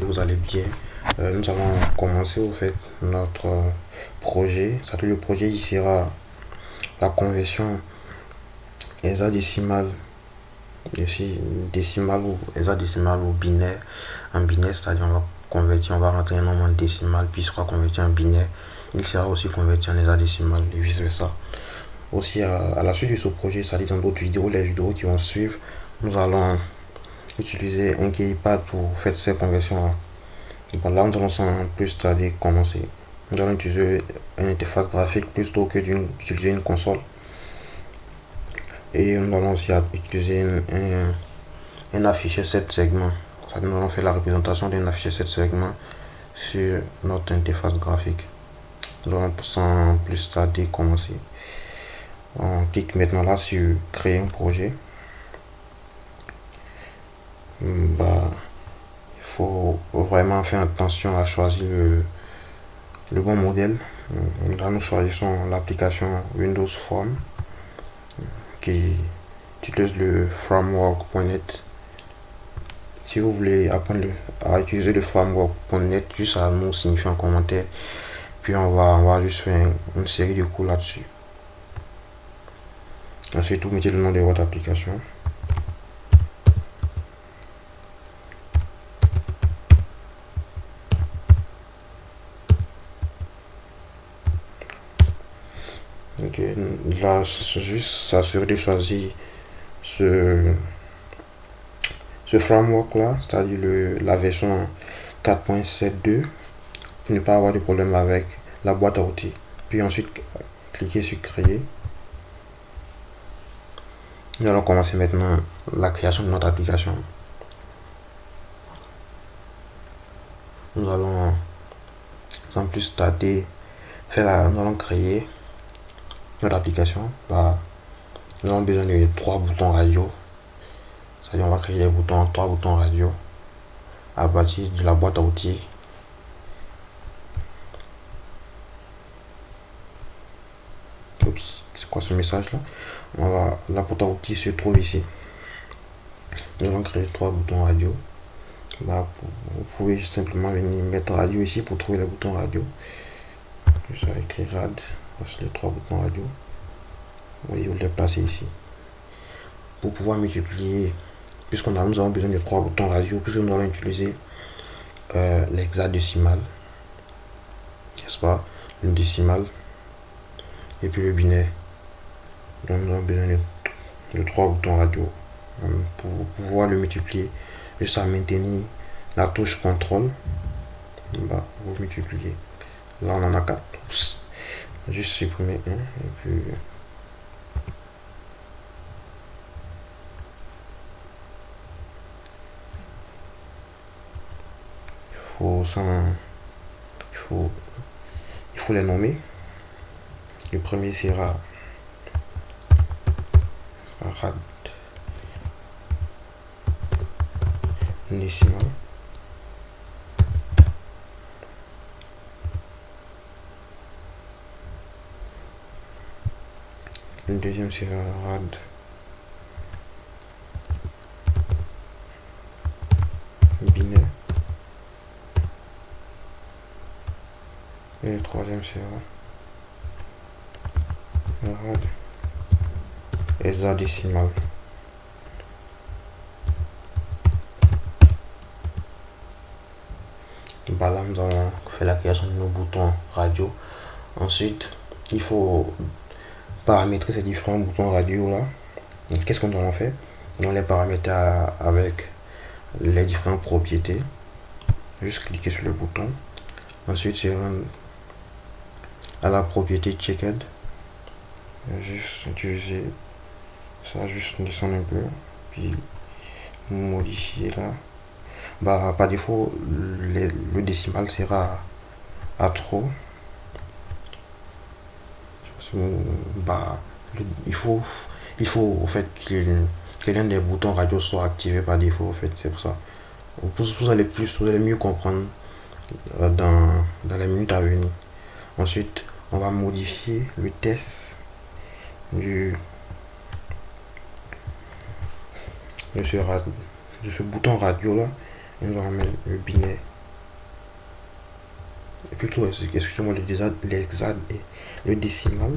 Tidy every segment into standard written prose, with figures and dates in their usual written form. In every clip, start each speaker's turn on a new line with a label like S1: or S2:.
S1: vous allez bien. Nous allons commencer au fait notre projet. Le projet il sera la conversion hexadécimale, ici décimale ou hexadécimale ou binaire. En binaire, c'est-à-dire on va rentrer un nombre en décimal, puis il sera converti en binaire. Il sera aussi converti en hexadécimal et vice versa. Aussi à la suite de ce projet, c'est-à-dire dans d'autres vidéos, les vidéos qui vont suivre, nous allons utiliser un keypad pour faire ces conversions. Là, nous allons sans plus tarder commencer. Nous allons utiliser une interface graphique plutôt que d'utiliser une console. Et nous allons aussi utiliser un afficheur 7 segments. Nous allons faire la représentation d'un afficheur 7 segments sur notre interface graphique. Nous allons sans plus tarder commencer. On clique maintenant là sur créer un projet. Il faut vraiment faire attention à choisir le bon modèle. Là, nous choisissons l'application Windows Form qui utilise le framework.net. Si vous voulez apprendre à utiliser le framework.net, juste à nous signifier en commentaire. Puis on va juste faire une série de cours là-dessus. Ensuite, vous mettez le nom de votre application. Ok, là, c'est juste s'assurer de choisir ce framework là, c'est-à-dire la version 4.72 pour ne pas avoir de problème avec la boîte à outils. Puis ensuite, cliquez sur créer. Nous allons commencer maintenant la création de notre application. Nous allons sans plus tarder nous allons créer notre application. Nous avons besoin de 3 boutons radio. C'est-à-dire on va créer les boutons, 3 boutons radio à partir de la boîte à outils. Oups, c'est quoi ce message là? La boîte à outils se trouve ici. Nous allons créer 3 boutons radio. Vous pouvez simplement venir mettre radio ici pour trouver les boutons radio. Juste avec les rad, voici les 3 boutons radio. Vous voyez, vous les placez ici. Pour pouvoir multiplier, nous avons besoin de 3 boutons radio, puisque nous allons utiliser l'hexadécimal, n'est-ce pas, le décimal et puis le binaire. Donc nous avons besoin de 3 boutons radio. Pour pouvoir le multiplier, juste à maintenir la touche contrôle, vous multipliez. Là on en a 4. Juste supprimer un et puis il faut les nommer. Le premier sera rad décimal. Le deuxième sera rad binaire. Et le troisième sera rad hexadécimal. Là, nous allons faire la création de nos boutons radio. Ensuite, il faut paramétrer ces différents boutons radio là. Qu'est-ce qu'on doit en faire? Nous allons les paramétrer avec les différentes propriétés. Juste cliquer sur le bouton. Ensuite, c'est à la propriété checked. Juste utiliser ça, juste descendre un peu, puis modifier là. Par défaut, le décimal sera à trop. Il faut au fait que l'un des boutons radio soit activé par défaut. En fait, c'est pour ça. Vous allez mieux comprendre dans les minutes à venir. Ensuite, on va modifier le test de ce bouton radio là. Nous allons mettre le binaire plutôt, excusez-moi, l'hexade et le décimal.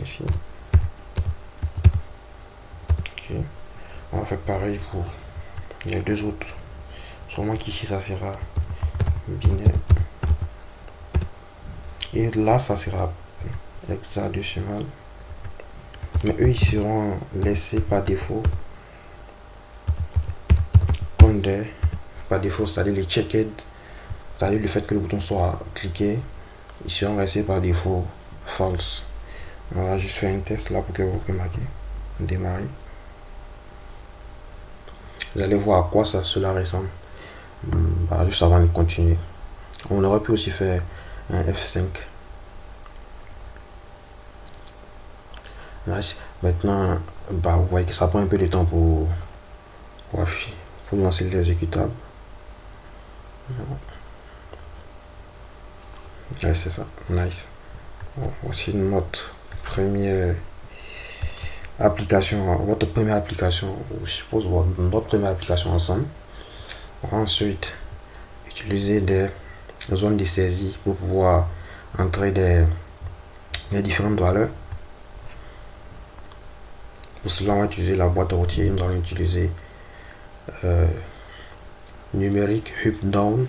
S1: Ici. Ok. On va faire pareil pour les deux autres. Seulement qu'ici, ça sera binaire. Et là, ça sera hexadécimal. Mais eux, ils seront laissés par défaut comme des par défaut, c'est-à-dire les checked, c'est-à-dire le fait que le bouton soit cliqué, ils seront restés par défaut false. On va juste faire un test là pour que vous remarquez. Démarrer. Vous allez voir à quoi cela ressemble. Juste avant de continuer. On aurait pu aussi faire un F5. Nice. Maintenant, vous voyez que ça prend un peu de temps pour lancer l'exécutable. Ouais, c'est ça. Nice. Bon, voici notre première application, votre première application, je suppose notre première application ensemble. On va ensuite utiliser des zones de saisie pour pouvoir entrer des différentes valeurs. Pour cela, on va utiliser la boîte à outils. Nous allons utiliser numérique up down.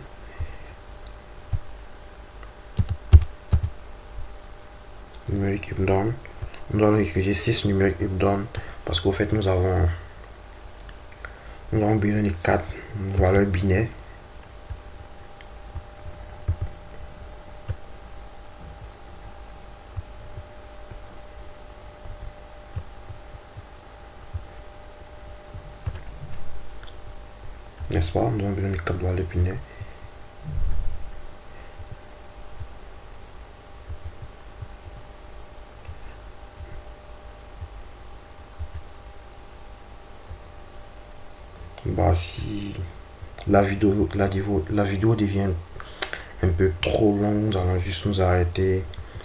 S1: Numérique up down. Nous allons utiliser 6 numériques up down parce qu'au fait nous avons besoin de 4 valeurs binaires. N'est-ce pas? Nous avons besoin de 4 valeurs binaires. Si la vidéo devient un peu trop longue, nous allons juste nous arrêter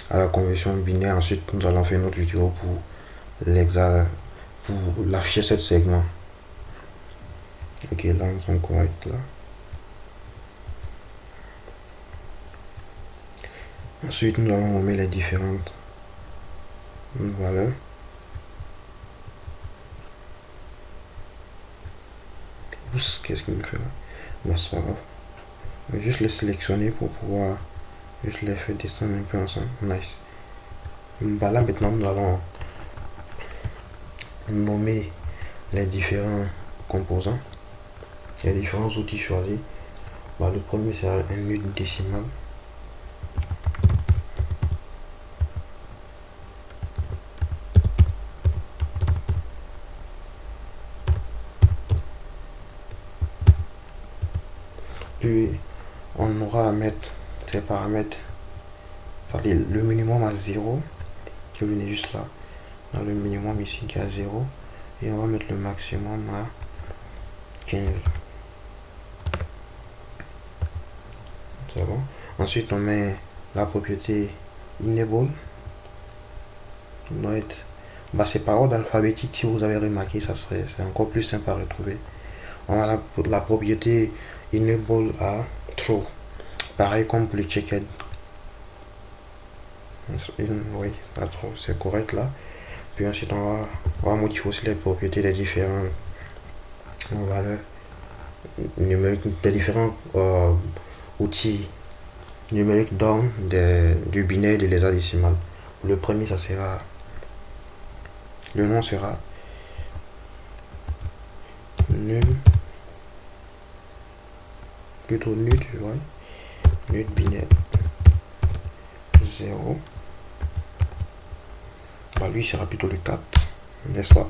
S1: à la conversion binaire. Ensuite, nous allons faire notre vidéo pour l'afficher cette segment. Ok, là nous sommes corrects là. Ensuite, nous allons nommer les différentes valeurs. Oups, qu'est-ce qu'il me fait là? Bon, c'est pas grave. On va juste les sélectionner pour pouvoir juste les faire descendre un peu ensemble. Nice. Là maintenant nous allons nommer les différents composants, les différents outils choisis. Le premier c'est un nœud décimal. Puis on aura à mettre ces paramètres, c'est-à-dire le minimum à 0, que vous venez juste là, dans le minimum ici qui est à 0, et on va mettre le maximum à 15. C'est bon. Ensuite on met la propriété enable, doit être c'est par ordre alphabétique. Si vous avez remarqué, c'est encore plus simple à retrouver. On a la propriété enable à true, pareil comme pour le checked. Oui, c'est correct là. Puis ensuite on va modifier aussi les propriétés des différents valeurs numériques, des différents outils numériques down du binaire et de l'hexadécimal. Le premier, ça sera, le nom sera nul, plutôt nul, tu vois, nul binaire 0. Lui sera plutôt le 4, n'est-ce pas?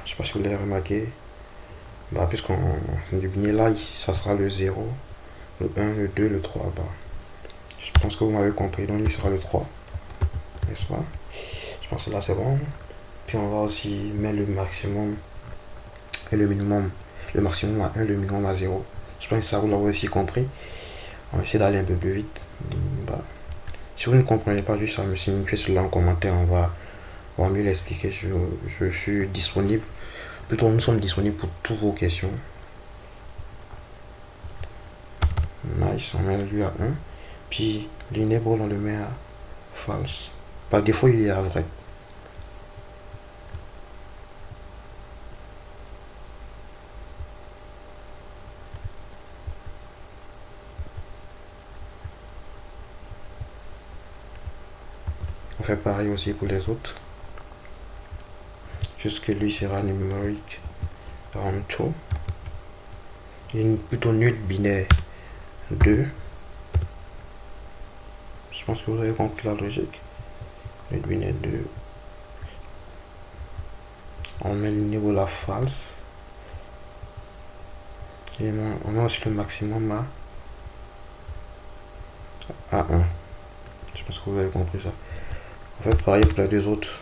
S1: Je sais pas si vous l'avez remarqué. Puisqu'on du binaire là, ici, ça sera le 0, le 1, le 2, le 3. Je pense que vous m'avez compris, donc lui sera le 3, n'est-ce pas? Je pense que là c'est bon. Puis on va aussi mettre le maximum et le minimum, le maximum à 1, le minimum à 0. Je pense que ça vous l'avez aussi compris. On va essayer d'aller un peu plus vite. Si vous ne comprenez pas, juste à me signifier cela en commentaire, on va mieux l'expliquer. Je suis disponible, plutôt nous sommes disponibles pour toutes vos questions. Nice, on met lui à 1. Puis l'enable on le met à false. Par défaut il est à vrai. On fait pareil aussi pour les autres. Juste que lui sera numérique true. Il y a une plutôt nulle binaire 2. Je pense que vous avez compris la logique. Nulle binaire 2. On met le niveau à false. Et on met aussi le maximum à 1. Je pense que vous avez compris ça. On fait pareil pour les deux autres.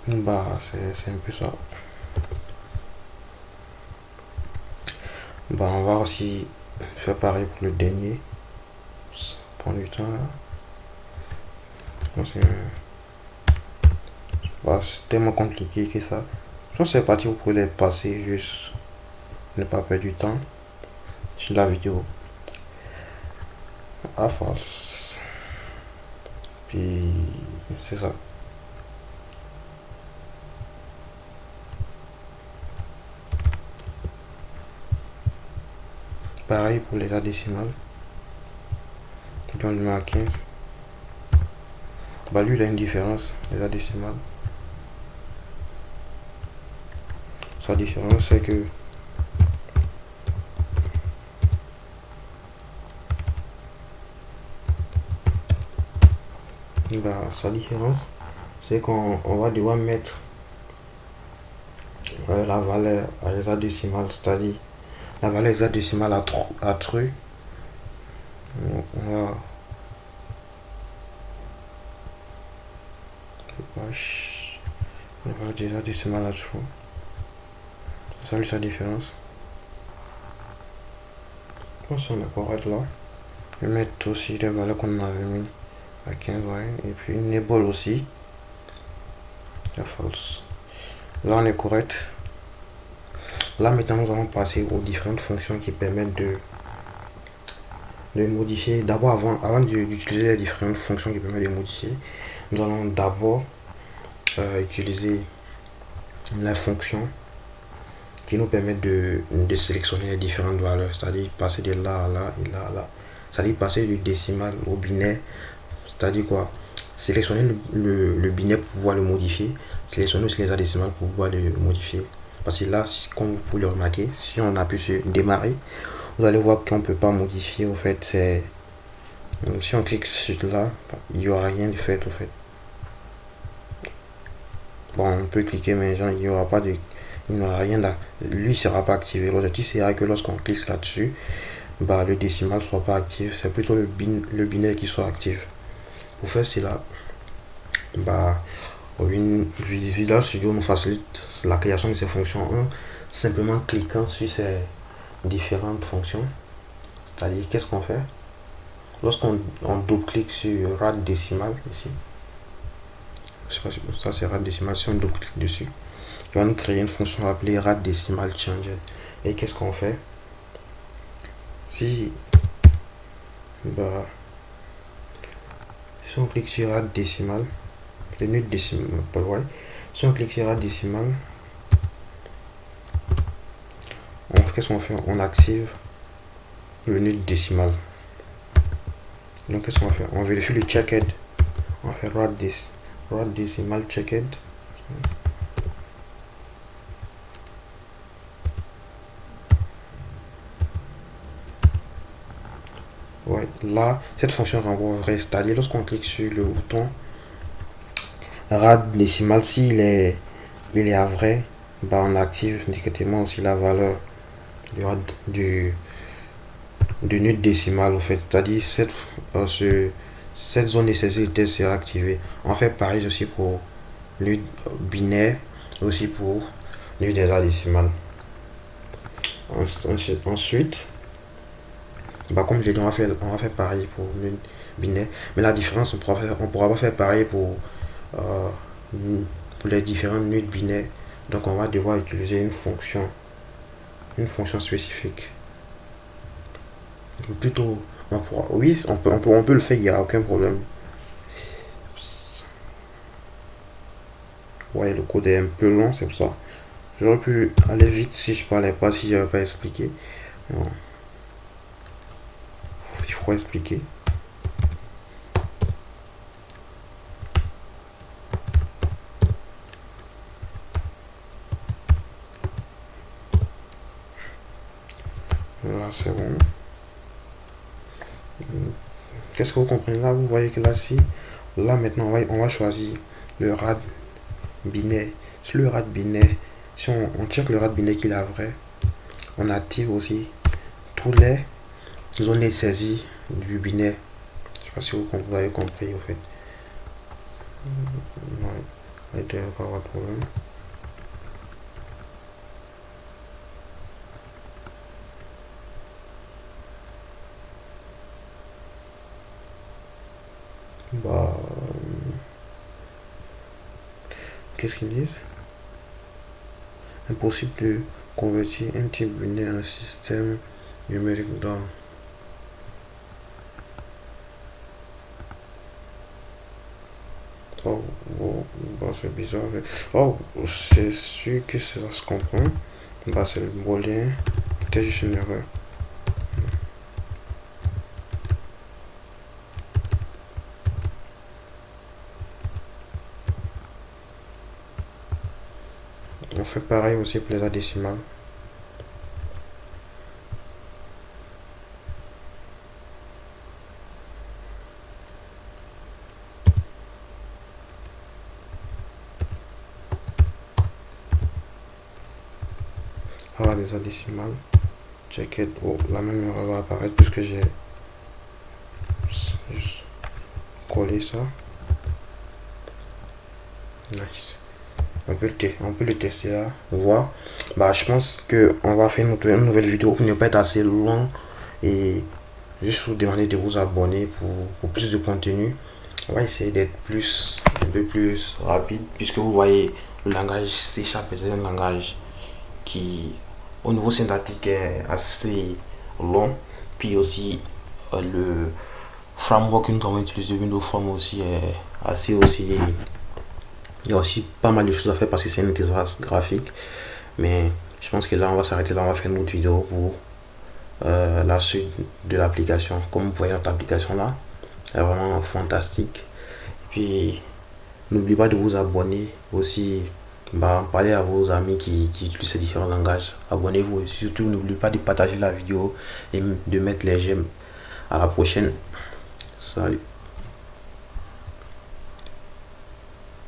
S1: Bah, c'est un peu ça. Bah, on va aussi faire pareil pour le dernier. Ça prend du temps là. Bah, c'est tellement compliqué que ça. Je pense que c'est parti, vous pouvez les passer, juste ne pas perdre du temps sur la vidéo. À false. Puis, c'est ça. Pareil pour l'état décimal. On le met à 15. Bah lui il a une différence, l'état décimal. Sa différence c'est que sa différence c'est qu'on va devoir mettre la valeur à hexadécimale, c'est-à-dire la valeur hexadécimale à true. On va la valeur hexadécimale à true. Ça lui sa différence. Je pense qu'on est correct là. Je vais mettre aussi les valeurs qu'on avait mis à 15, ouais. Et puis enable aussi. La false. Là on est correct. Là maintenant nous allons passer aux différentes fonctions qui permettent de modifier. D'abord avant d'utiliser les différentes fonctions qui permettent de modifier, nous allons d'abord utiliser la fonction qui nous permet de sélectionner les différentes valeurs, c'est-à-dire passer de là à là et là à là, c'est-à-dire passer du décimal au binaire, c'est-à-dire quoi, sélectionner le binaire pour pouvoir le modifier, sélectionner aussi les hexadécimales pour pouvoir le modifier. Parce que là, comme vous pouvez le remarquer, si on appuie sur démarrer, vous allez voir qu'on ne peut pas modifier. Au fait, c'est si on clique sur là, il n'y aura rien de fait. Au fait, bon, on peut cliquer, mais genre, il n'y aura pas de, il n'y aura rien là. Lui, ne sera pas activé. L'objectif sera que lorsqu'on clique là-dessus, bah, le décimal ne soit pas actif. C'est plutôt le binaire qui soit actif. Pour faire cela, bah, Visual Studio nous facilite la création de ces fonctions en simplement cliquant sur ces différentes fonctions. C'est-à-dire, qu'est-ce qu'on fait lorsqu'on double-clique sur rad décimal ici? Je sais pas si ça c'est rad décimal. Si on double-clique dessus, il va nous créer une fonction appelée rad décimal changed. Et qu'est-ce qu'on fait si on clique sur rad décimal, le nœud décimal, si on clique sur rad décimal, qu'est-ce qu'on fait? On active le nœud décimal. Donc qu'est-ce qu'on fait? On vérifie le checked. On va faire rad décimal checked. Ouais, là, cette fonction renvoie vrai, c'est-à-dire lorsqu'on clique sur le bouton rad décimal, s'il est à vrai, bah on active indicativement aussi la valeur du nœud décimal, au fait, c'est-à-dire cette zone nécessaire sera activée. On fait pareil aussi pour le binaire. aussi pour nuit des hexadécimales. Ensuite, comme je l'ai dit, on va faire pareil pour nuit binaire, mais la différence, on pourra pas faire pareil euh, pour les différentes nuits binaires. Donc on va devoir utiliser une fonction spécifique. Plutôt, oui, on peut le faire, il n'y a aucun problème. Ouais, le code est un peu long, c'est pour ça. J'aurais pu aller vite si je parlais pas, si j'avais pas expliqué. Non. Il faut expliquer. Là, c'est bon. Qu'est-ce que vous comprenez là? Vous voyez que là, là maintenant, on va choisir le RAD binaire. Sur le RAD binaire, si on check le RAD binaire qu'il est vrai, on active aussi tous les zones de saisie du binaire. Je sais pas si vous avez compris en fait. Ouais, il ne devrait pas avoir de problème. Bah, qu'est-ce qu'ils disent? Impossible de convertir un type binaire en un système numérique d'ordre. Oh, oh, bah, c'est bizarre. Oh, c'est sûr que ça se comprend. Bah, c'est le booléen. Peut-être juste une erreur. On fait pareil aussi pour les hexadécimales. Voilà les hexadécimales. Check it. Oh, la même erreur va apparaître puisque j'ai juste collé ça. Nice. On peut le tester là, voir. Bah, je pense que on va faire une nouvelle vidéo pour ne pas être assez long et juste vous demander de vous abonner pour plus de contenu. On va essayer d'être un peu plus rapide puisque vous voyez le langage C# est un langage qui au niveau syntactique est assez long, puis aussi le framework que nous avons utilisé Windows Form aussi est assez aussi. Il y a aussi pas mal de choses à faire parce que c'est une interface graphique. Mais je pense que là, on va s'arrêter là. On va faire une autre vidéo pour la suite de l'application. Comme vous voyez, notre application là est vraiment fantastique. Puis, n'oubliez pas de vous abonner aussi. Bah, parlez à vos amis qui utilisent ces différents langages. Abonnez-vous et surtout, n'oubliez pas de partager la vidéo et de mettre les j'aime. À la prochaine. Salut.